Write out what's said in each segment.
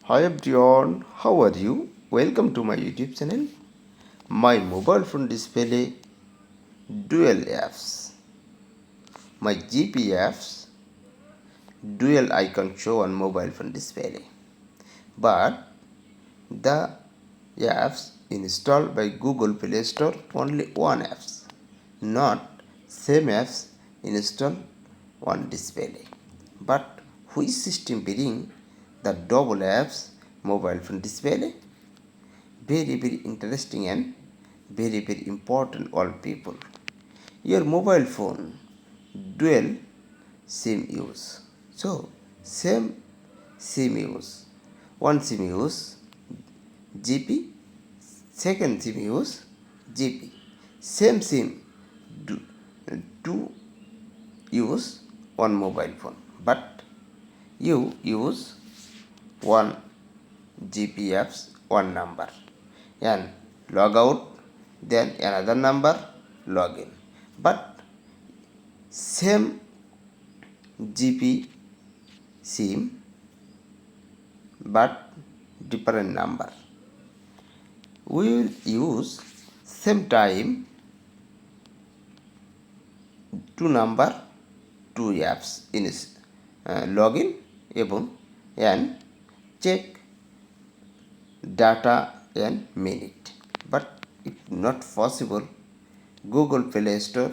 Hi everyone, how are you? Welcome to my YouTube channel. My mobile phone display dual apps. My GP apps dual icon show on mobile phone display. But the apps installed by Google Play Store only one apps, not same apps installed on display. But which system bring the double apps mobile phone display? Very interesting and very important all people. Your mobile phone dual SIM use. So same SIM use. One SIM use GP, second SIM use GP. Same SIM to use one mobile phone, but you use one GP apps, one number, and log out, then another number, login. But same GP SIM, but different number. We will use same time two number, two apps in login এবং and check data and minute. But if not possible, Google Play Store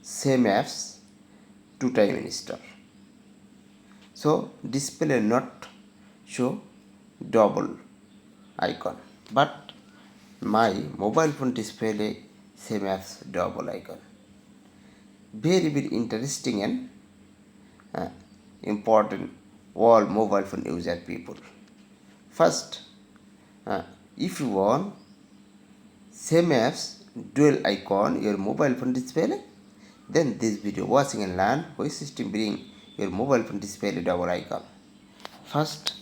same apps two time install. So display not show double icon, but my mobile phone display same apps double icon. Very interesting and important all mobile phone user people. First, if you want same apps dual icon your mobile phone display, then this video watching and learn which system bring your mobile phone display double icon. First,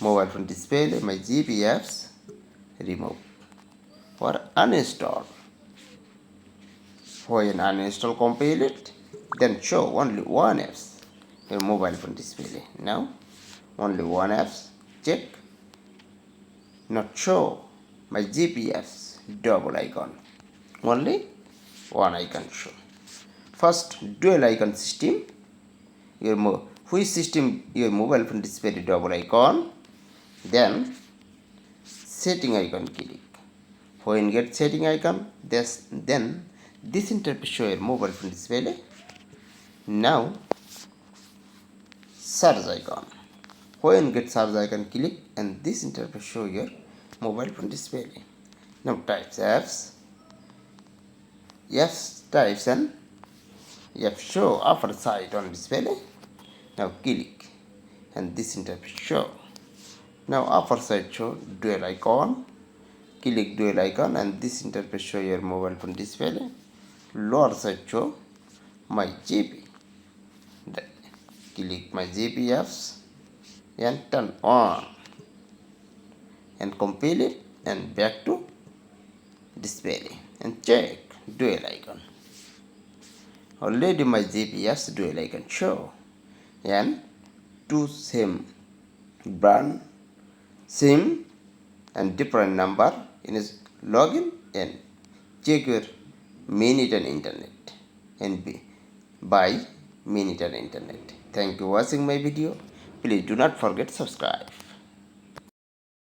mobile phone display my GP apps remove or uninstall. When uninstall complete, then show only one apps your mobile phone display. Now only one apps check, not show my GP apps double icon, only one icon show. First, dual icon system, which system your mobile phone display double icon, then setting icon click. When get setting icon, then this interface show your mobile phone display. Now search icon. When get search icon click and this interface show your mobile phone display. Now types apps, types and apps show upper side on display. Now click and this interface show. Now upper side show dual icon. Click dual icon and this interface show your mobile phone display. Lower side show my GP. Click my GP apps and turn on and compile it and back to display and check dual icon. Already my GP apps dual icon show and two same brand SIM and different number in his login and check your minute and internet and buy minute and internet. Thank you for watching my video. Please do not forget subscribe.